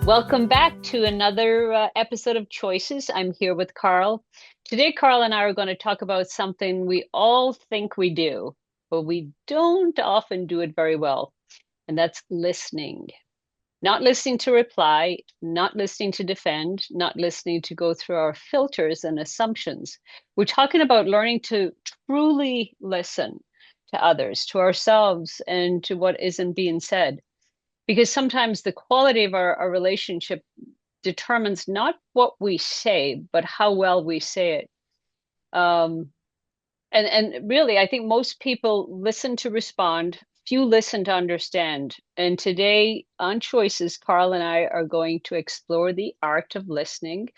Welcome back to another episode of Choices. I'm here with Carl. Today, Carl and I are going to talk about something we all think we do, but we don't often do it very well, and that's listening. Not listening to reply, not listening to defend, not listening to go through our filters and assumptions. We're talking about learning to truly listen to others, to ourselves, and to what isn't being said because sometimes the quality of our relationship determines not what we say, but how well we say it. Um, and really, I think most people listen to respond, few listen to understand. And today on Choices, Carl and I are going to explore the art of listening.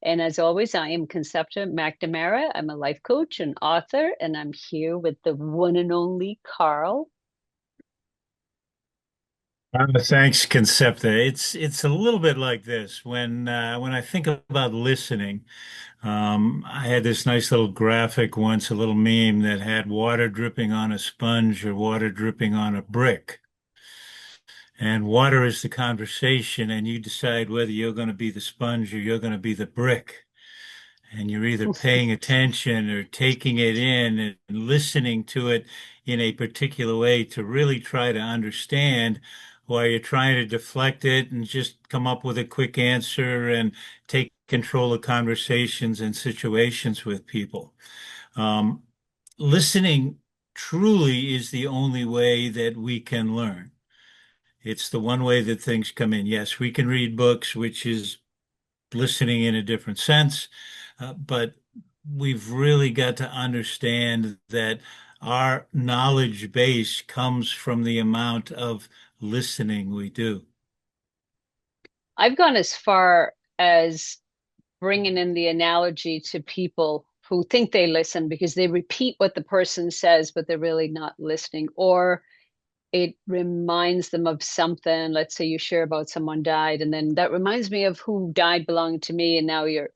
And as always, I am Concepta McNamara. I'm a life coach and author, and I'm here with the one and only Carl. Thanks, Concepta. It's a little bit like this. When I think about listening, I had this nice little graphic once, a little meme that had water dripping on a sponge or water dripping on a brick. And water is the conversation, and you decide whether you're going to be the sponge or you're going to be the brick. And you're either paying attention or taking it in and listening to it in a particular way to really try to understand, while you're trying to deflect it and just come up with a quick answer and take control of conversations and situations with people. Um, Listening truly is the only way that we can learn. It's the one way that things come in. Yes, we can read books, which is listening in a different sense. But we've really got to understand that our knowledge base comes from the amount of listening we do. I've gone as far as bringing in the analogy to people who think they listen because they repeat what the person says, but they're really not listening, or it reminds them of something. Let's say you share about someone died, and then that reminds me of who died belonged to me, and now you're.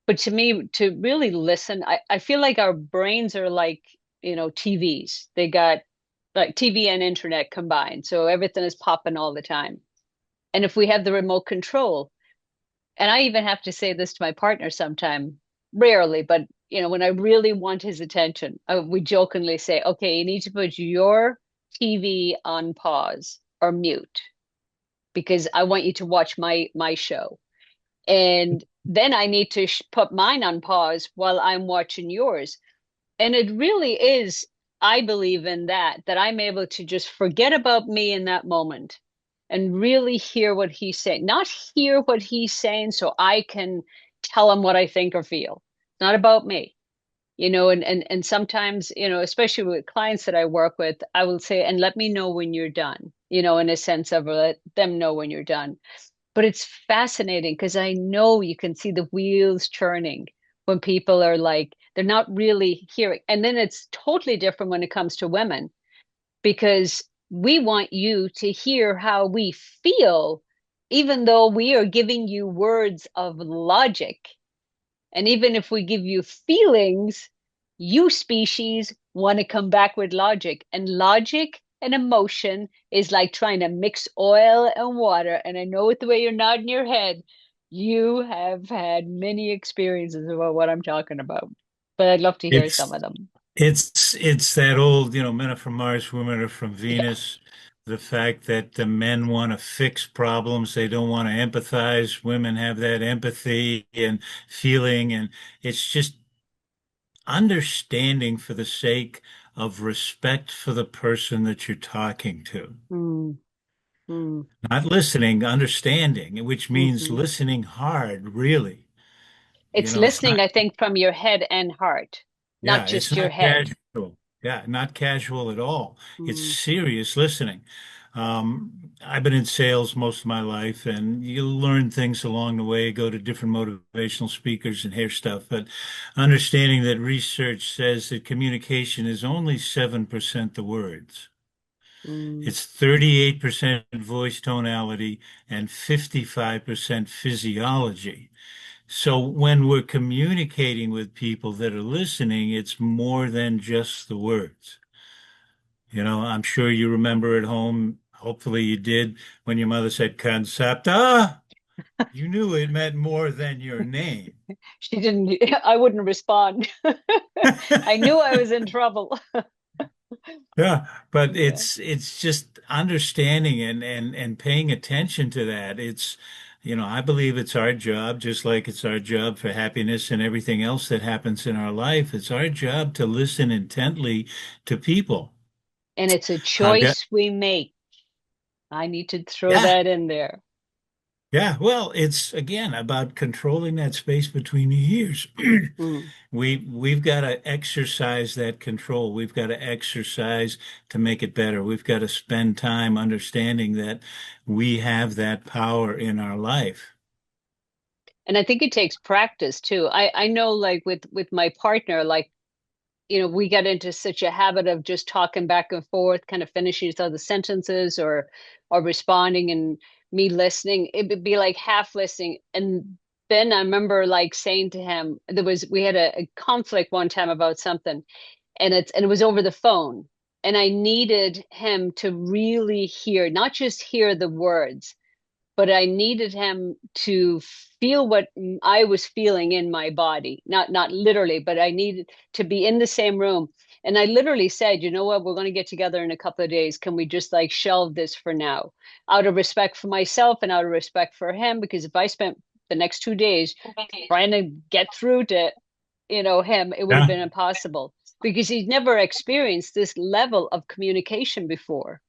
But to me, to really listen, I feel like our brains are like, TVs. They got like TV and internet combined. So everything is popping all the time. And if we have the remote control, and I even have to say this to my partner sometime, rarely, but when I really want his attention, we jokingly say, okay, you need to put your TV on pause or mute because I want you to watch my show. And then I need to put mine on pause while I'm watching yours. And it really is, I believe in that I'm able to just forget about me in that moment and really hear what he's saying. Not hear what he's saying so I can tell him what I think or feel. It's not about me. And sometimes, especially with clients that I work with, I will say, and let me know when you're done, in a sense of let them know when you're done. But it's fascinating because I know you can see the wheels churning when people are like, they're not really hearing. And then it's totally different when it comes to women because we want you to hear how we feel, even though we are giving you words of logic. And even if we give you feelings, you species want to come back with logic. And logic and emotion is like trying to mix oil and water. And I know with the way you're nodding your head, you have had many experiences about what I'm talking about. But I'd love to hear some It's of them. it's that old, men are from Mars, women are from Yeah. Venus. The fact that the men want to fix problems, they don't want to empathize. Women have that empathy and feeling, and it's just understanding for the sake of respect for the person that you're talking to. Mm, mm, Not listening, understanding, which means mhm. listening hard, really. It's It's listening, not, I think, from your head and heart, not yeah, it's just your not head. casual. Yeah, not casual at all. It's Mm. serious listening. I've been in sales most of my life, and you learn things along the way, go to different motivational speakers and hear stuff. But understanding that research says that communication is only 7% the words. Mm. It's 38% voice tonality and 55% physiology. So when we're communicating with people that are listening, it's more than just the words. I'm sure you remember at home, hopefully you did, when your mother said concepta. You knew it meant more than your name. She didn't, I wouldn't respond. I knew I was in trouble. Yeah, but Yeah. it's just understanding and paying attention to that. I believe it's our job, just like it's our job for happiness and everything else that happens in our life. It's our job to listen intently to people. And it's a I've got, choice we make. I need to throw yeah, that in there. yeah. Well, it's again about controlling that space between the ears. Mm. We've got to exercise that control. We've got to exercise to make it better. We've got to spend time understanding that we have that power in our life. And I think it takes practice too. I know like with my partner, like, we get into such a habit of just talking back and forth, kind of finishing each other's sentences or responding and me listening. It would be like half listening. And then I remember like saying to him, we had a conflict one time about something, and it was over the phone. And I needed him to really hear, not just hear the words, but I needed him to feel what I was feeling in my body. Not literally, but I needed to be in the same room. And I literally said, you know what, we're going to get together in a couple of days. Can we just like shelve this for now? Out of respect for myself and out of respect for him, because if I spent the next 2 days trying to get through to, him, it would have Yeah, been impossible because he's never experienced this level of communication before.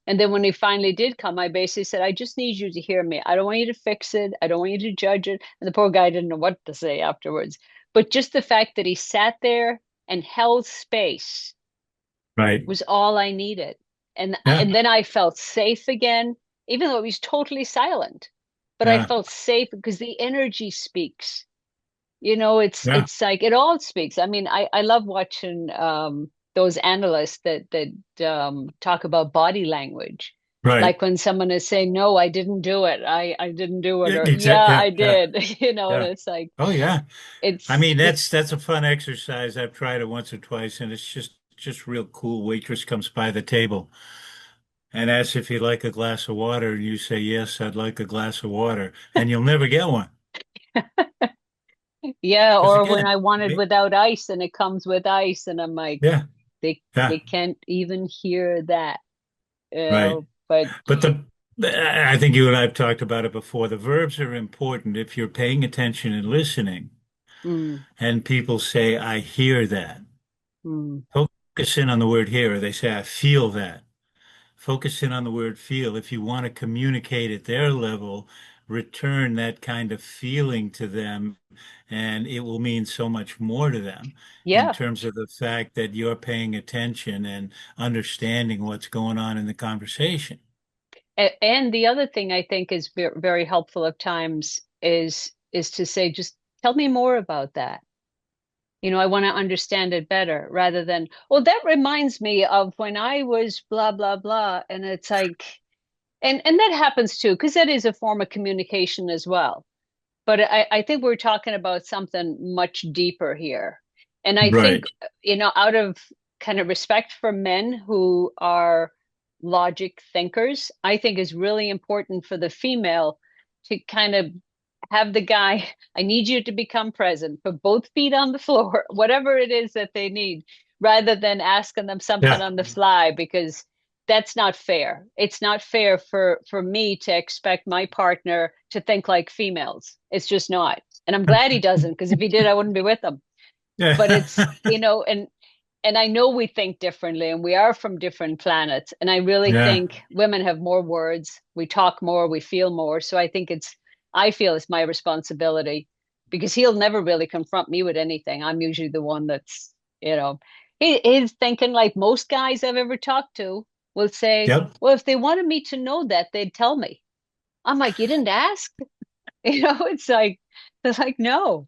And then when he finally did come, I basically said, I just need you to hear me. I don't want you to fix it. I don't want you to judge it. And the poor guy didn't know what to say afterwards. But just the fact that he sat there and held space right. was all I needed. And Yeah, and then I felt safe again, even though he was totally silent. But I yeah, felt safe because the energy speaks. It's yeah. it's like it all speaks. I mean, I love watching those analysts that talk about body language. Right. Like when someone is saying, "No, I didn't do it. I didn't do it," Yeah, or "Yeah, exactly. Yeah, I yeah, did." And yeah. it's like Oh, yeah. I it's mean, it. that's a fun exercise. I've tried it once or twice, and it's just real cool. Waitress comes by the table and asks if you'd like a glass of water, and you say, "Yes, I'd like a glass of water," and you'll never get one Yeah, because or when again, I wanted without ice and it comes with ice, and I'm like, yeah, they yeah, can't even hear that. right. But But I think you and I have talked about it before. The verbs are important if you're paying attention and listening, mm, and people say, "I hear that." mm, Focus in on the word hear, or they say, "I feel that." Focus in on the word feel. If you want to communicate at their level, return that kind of feeling to them, and it will mean so much more to them in yeah. terms of the fact that you're paying attention and understanding what's going on in the conversation. And the other thing I think is very helpful at times is to say, just tell me more about that. I want to understand it better rather than, well, that reminds me of when I was blah, blah, blah. And it's like, and that happens too, because that is a form of communication as well. But I think we're talking about something much deeper here. And I think, Right. out of kind of respect for men who are logic thinkers, I think is really important for the female to kind of have the guy, I need you to become present, put both feet on the floor, whatever it is that they need, rather than asking them something Yeah. on the fly, because that's not fair. It's not fair for me to expect my partner to think like females. It's just not. And I'm glad he doesn't, because if he did, I wouldn't be with him. But it's, Yeah. and I know we think differently and we are from different planets. And I really Yeah. think women have more words, we talk more, we feel more. So I feel it's my responsibility because he'll never really confront me with anything. I'm usually the one that's, you know, he's thinking like most guys I've ever talked to will say, Yep. well, if they wanted me to know that, they'd tell me. I'm like, you didn't ask? It's like, no.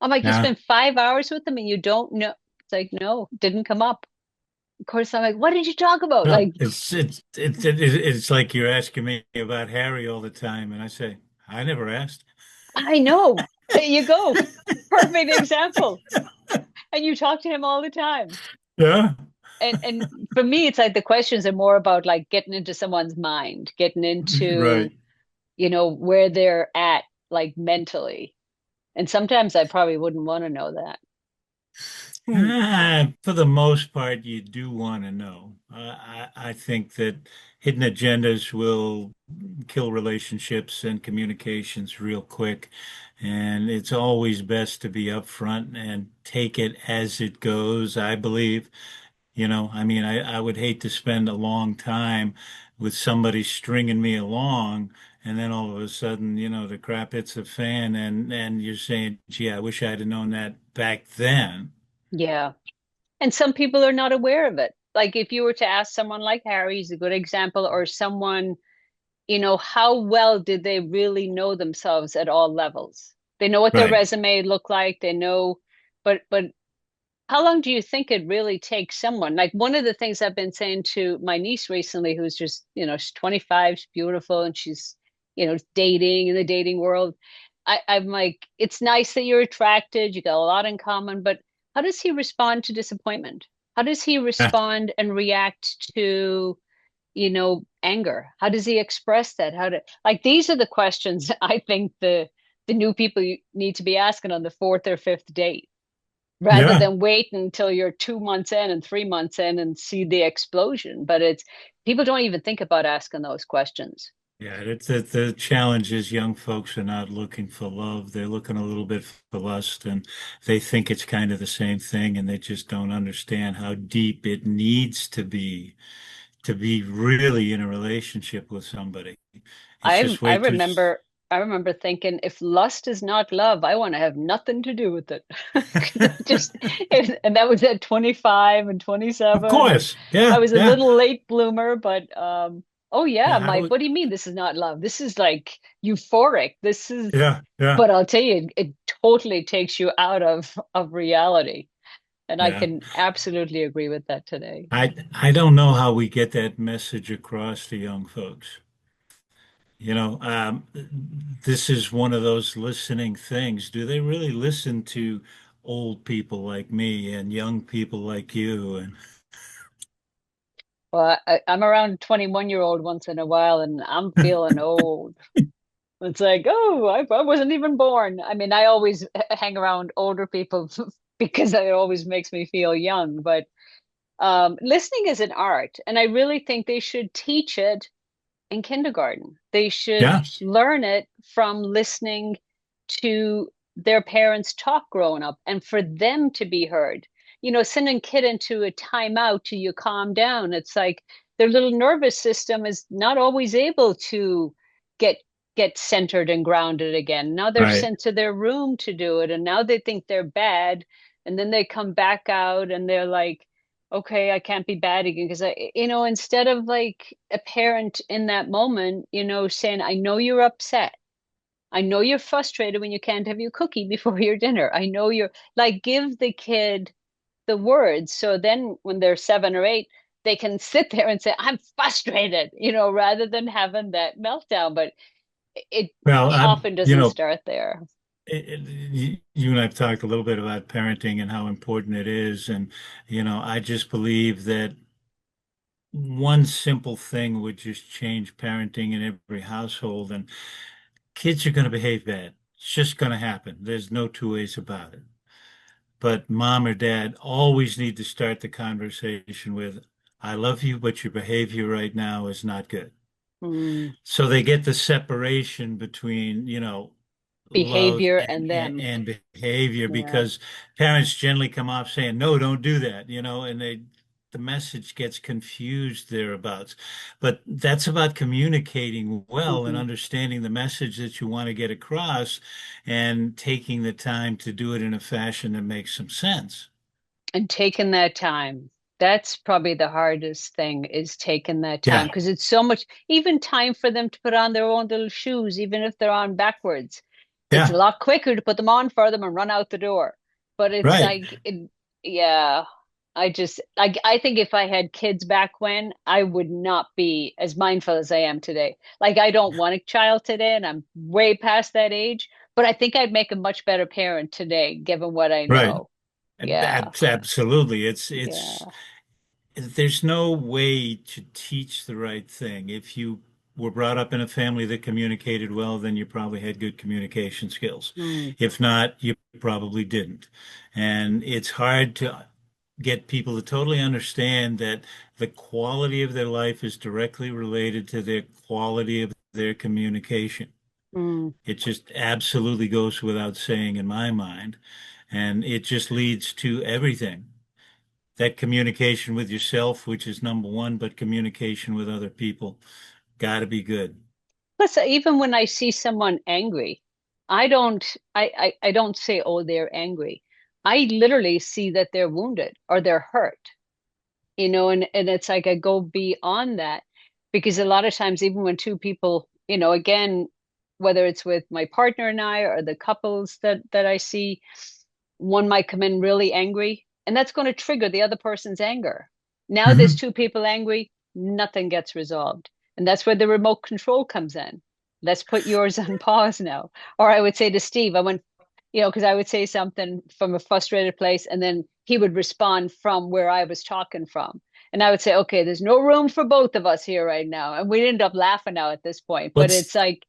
I'm like, you Yeah. spent 5 hours with them and you don't know. It's like, no, didn't come up. Of course, I'm like, what did you talk about? No, Like, it's like you're asking me about Harry all the time, and I say, I never asked. I know. There you go. Perfect example. And you talk to him all the time. Yeah. And for me, it's like the questions are more about like getting into someone's mind, getting into Right. where they're at, like mentally. And sometimes I probably wouldn't want to know that. Hmm. For the most part, you do want to know. I think that hidden agendas will kill relationships and communications real quick. And it's always best to be upfront and take it as it goes, I believe. I mean, I would hate to spend a long time with somebody stringing me along, and then all of a sudden, the crap hits the fan, and you're saying, gee, I wish I'd have known that back then. Yeah. And some people are not aware of it. Like if you were to ask someone like Harry, he's a good example, or someone, how well did they really know themselves at all levels? They know what their Right. resume looked like, they know, but how long do you think it really takes someone? Like one of the things I've been saying to my niece recently, who's just, she's 25, she's beautiful, and she's, dating in the dating world. I'm like, it's nice that you're attracted, you got a lot in common, but how does he respond to disappointment? How does he Yeah. respond and react to, anger? How does he express that? Like these are the questions I think the new people need to be asking on the fourth or fifth date rather Yeah. than wait until you're 2 months in and 3 months in and see the explosion. But it's people don't even think about asking those questions. Yeah, the challenge is young folks are not looking for love. They're looking a little bit for lust, and they think it's kind of the same thing, and they just don't understand how deep it needs to be really in a relationship with somebody. It's I just I way too. remember thinking if lust is not love, I want to have nothing to do with it. 'Cause I just and that was at 25 and Of 27 and course. I Yeah, was a yeah, little late bloomer, but oh yeah, yeah. I my would. what do you mean this is not love? This is like euphoric. This is Yeah, yeah, but I'll tell you, it totally takes you out of reality. And I yeah. can absolutely agree with that today. I don't know how we get that message across to young folks. This is one of those listening things. Do they really listen to old people like me and young people like you? And Well, I'm around 21-year-old once in a while and I'm feeling old. It's like, oh, I wasn't even born. I mean, I always hang around older people because it always makes me feel young. But listening is an art, and I really think they should teach it in kindergarten. They should yeah, learn it from listening to their parents talk growing up and for them to be heard. Sending kid into a timeout till you calm down. It's like their little nervous system is not always able to get get centered and grounded again. Now they're right. sent to their room to do it, and now they think they're bad, and then they come back out and they're like, okay, I can't be bad again because instead of like a parent in that moment, saying, I know you're upset. I know you're frustrated when you can't have your cookie before your dinner. I know you're like, give the kid the words. So then when they're 7 or 8, they can sit there and say, I'm frustrated, rather than having that meltdown. But it Well, often doesn't start there. you and I've talked a little bit about parenting and how important it is, and I just believe that one simple thing would just change parenting in every household, and kids are going to behave bad. It's just going to happen. There's no two ways about it. But mom or dad always need to start the conversation with, I love you, but your behavior right now is not good. Mm. So they get the separation between, love Behavior and, and and, them. and behavior Yeah. because parents generally come off saying, no, don't do that, and the message gets confused thereabouts. But that's about communicating well and Hmm. understanding the message that you want to get across and taking the time to do it in a fashion that makes some sense. And taking that time. That's probably the hardest thing is taking that time Yeah, because it's so much, even time for them to put on their own little shoes, even if they're on backwards. It's a yeah, lot quicker to put them on for them and run out the door. But it's right. like, yeah, I think if I had kids back when, I would not be as mindful as I am today. Like, I don't want a child today, and I'm way past that age, but I think I'd make a much better parent today, given what I Right. know. Yeah. Absolutely. It's Yeah. there's no way to teach the right thing. If you were brought up in a family that communicated well, then you probably had good communication skills. Mm, If not, you probably didn't. And it's hard to get people to totally understand that the quality of their life is directly related to their quality of their communication. mm. It just absolutely goes without saying in my mind. And it just leads to everything. That communication with yourself, which is number one, but communication with other people, got to be good. Plus, even when I see someone angry, I don't, I don't say, oh, they're angry. I literally see that they're wounded or they're hurt, and it's like I go beyond that because a lot of times, even when two people, again, whether it's with my partner and I or the couples that I see, one might come in really angry, and that's going to trigger the other person's anger. Now there's Mhm. two people angry, nothing gets resolved. And that's where the remote control comes in. Let's put yours on pause now. Or I would say to Steve, I went, because I would say something from a frustrated place, and then he would respond from where I was talking from. And I would say, okay, there's no room for both of us here right now. And we'd end up laughing now at this point. But it's What's, like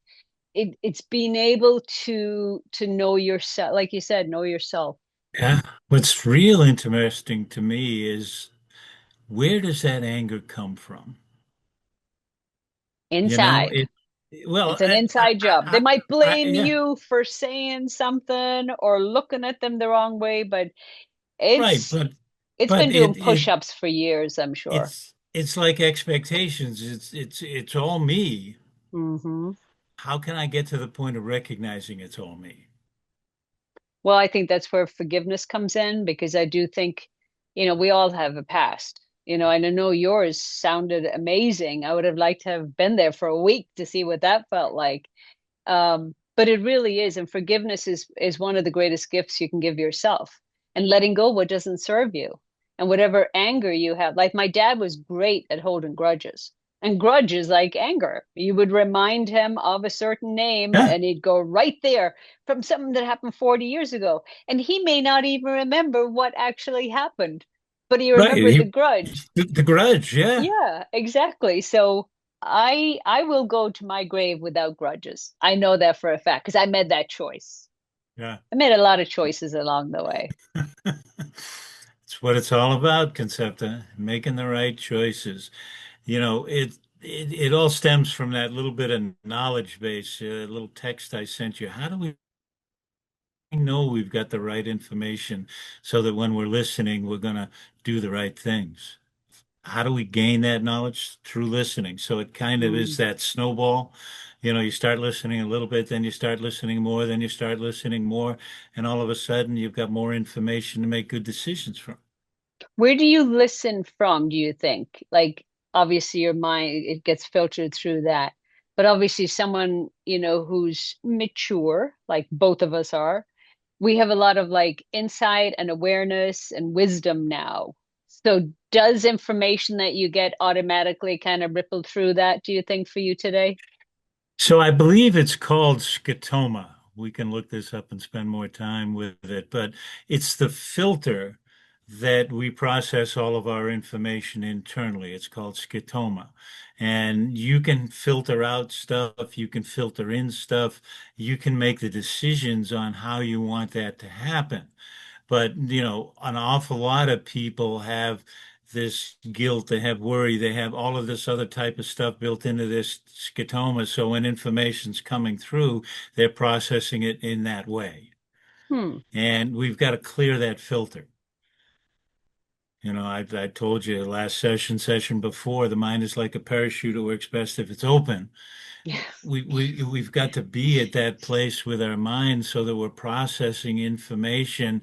it's being able to know yourself, like you said, know yourself. yeah, what's real interesting to me is where does that anger come from? You know, Inside. well, It's an inside job. They might blame yeah, you for saying something or looking at them the wrong way, but right. it's it's But been doing push-ups for years, I'm sure. it's like expectations. It's all me. Hmm. How can I get to the point of recognizing it's all me? Well, I think that's where forgiveness comes in because I do think, we all have a past, and I know yours sounded amazing. I would have liked to have been there for a week to see what that felt like. But it really is, and forgiveness is one of the greatest gifts you can give yourself, and letting go what doesn't serve you, and whatever anger you have. Like my dad was great at holding grudges, and grudges like anger. You would remind him of a certain name, Yeah, and he'd go right there from something that happened 40 years ago, and he may not even remember what actually happened, but he right. remembered the grudge. The grudge. Yeah, Yeah, exactly. So I will go to my grave without grudges. I know that for a fact because I made that choice. yeah. I made a lot of choices along the way. It's what it's all about, Concepta, making the right choices. It all stems from that little bit of knowledge base, little text I sent you. How do we know we've got the right information so that when we're listening, we're going to do the right things? How do we gain that knowledge? Through listening. So it kind of is Mm. that snowball. You start listening a little bit, then you start listening more, then you start listening more, and all of a sudden you've got more information to make good decisions from. Where do you listen from, do you think? Like, obviously, your mind, it gets filtered through that. But obviously, someone, who's mature, like both of us are, we have a lot of like insight and awareness and wisdom now. So does information that you get automatically kind of ripple through that, do you think, for you today? So I believe it's called scotoma. We can look this up and spend more time with it, but it's the filter that we process all of our information internally. It's called scotoma. And you can filter out stuff, you can filter in stuff, you can make the decisions on how you want that to happen. But, an awful lot of people have this guilt, they have worry, they have all of this other type of stuff built into this scotoma. So when information's coming through, they're processing it in that way. Hmm. And we've got to clear that filter. I told you last session before, the mind is like a parachute. It works best if it's open. Yeah. We've got to be at that place with our mind so that we're processing information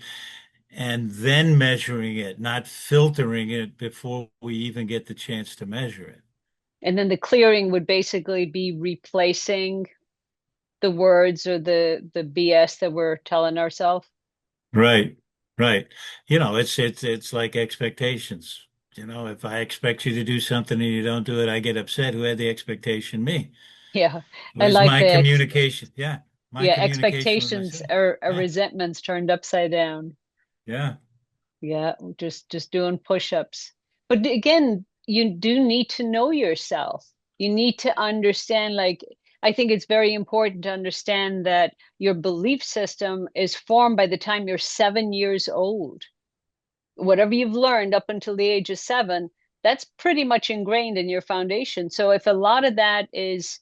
and then measuring it, not filtering it before we even get the chance to measure it. And then the clearing would basically be replacing the words or the BS that we're telling ourselves. Right, right. It's like expectations. If I expect you to do something and you don't do it, I get upset. Who had the expectation? Me. Yeah. I Where's like my the communication? Yeah, my yeah, communication with expectations myself. are Yeah, resentments turned upside down. yeah. Yeah, just doing push-ups. But again, you do need to know yourself. You need to understand, like, I think it's very important to understand that your belief system is formed by the time you're 7 years old. Whatever you've learned up until the age of 7, that's pretty much ingrained in your foundation. So if a lot of that is,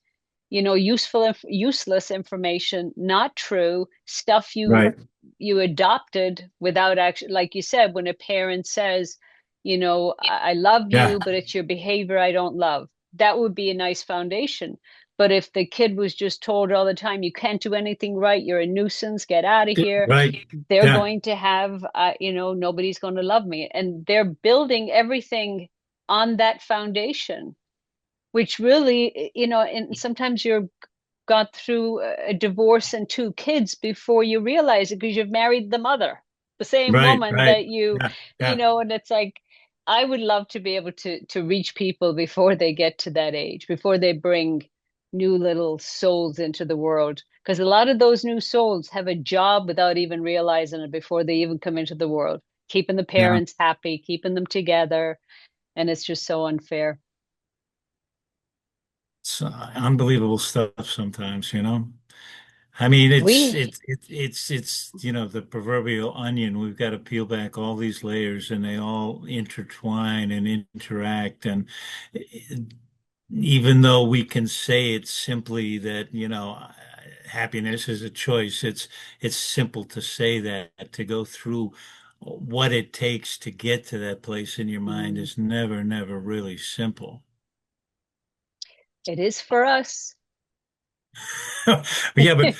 useless information, not true, stuff Right. you adopted without actually, like you said, when a parent says, I love Yeah. you, but it's your behavior I don't love, that would be a nice foundation. But if the kid was just told all the time, you can't do anything right, you're a nuisance, get out of here, Right. they're Yeah. going to have, nobody's going to love me. And they're building everything on that foundation, which really, and sometimes you're got through a divorce and two kids before you realize it because you've married the mother, the same Right. woman Right. that you, Yeah. Yeah. and it's like, I would love to be able to reach people before they get to that age, before they bring new little souls into the world. Because a lot of those new souls have a job without even realizing it before they even come into the world, keeping the Yeah. parents happy, keeping them together. And it's just so unfair. It's unbelievable stuff sometimes, you know. I mean, We it's the proverbial onion. We've got to peel back all these layers, and they all intertwine and interact. And even though we can say it's simply that, happiness is a choice, it's simple to say that. To go through what it takes to get to that place in your mind mm, is never, never really simple. it is for us. Yeah, but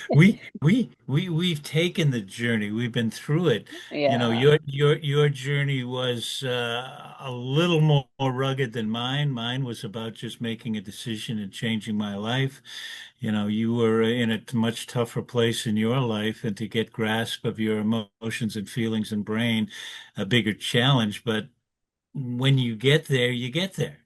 we've taken the journey. We've been through it. Yeah. Your journey was a little more rugged than mine. Mine was about just making a decision and changing my life. You were in a much tougher place in your life, and to get grasp of your emotions and feelings and brain, a bigger challenge. But when you get there, you get there.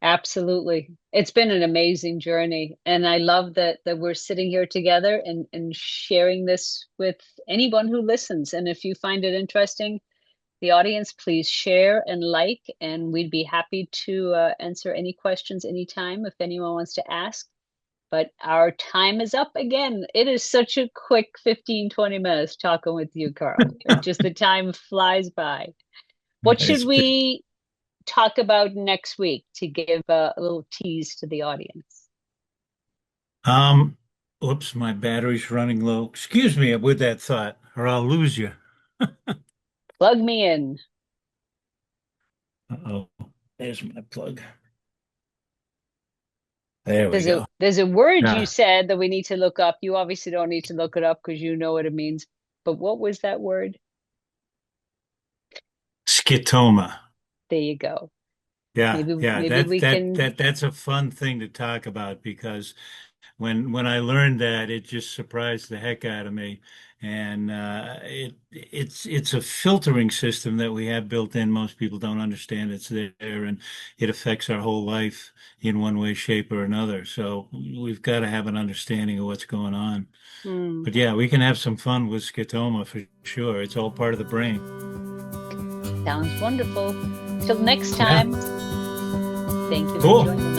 Absolutely. It's been an amazing journey. And I love that we're sitting here together and sharing this with anyone who listens. And if you find it interesting, the audience, please share and like, and we'd be happy to answer any questions anytime if anyone wants to ask. But our time is up again. It is such a quick 15, 20 minutes talking with you, Carl. It just the time flies by. What should It's been, we talk about next week to give a little tease to the audience? um, oops, my battery's running low. Excuse me with that thought, or I'll lose you. Plug me in. Uh-oh. There's my plug. There we go. There's a word you Yeah. said that we need to look up. You obviously don't need to look it up because you know what it means. But what was that word? Scitoma. There you go. Yeah, Maybe yeah. maybe we can. That's a fun thing to talk about because when I learned that, it just surprised the heck out of me. And it's a filtering system that we have built in. Most people don't understand it's there, and it affects our whole life in one way, shape, or another. So we've got to have an understanding of what's going on. Hmm, But yeah, we can have some fun with scotoma for sure. It's all part of the brain. sounds wonderful. Till next Yeah, time, thank you for cool. joining us.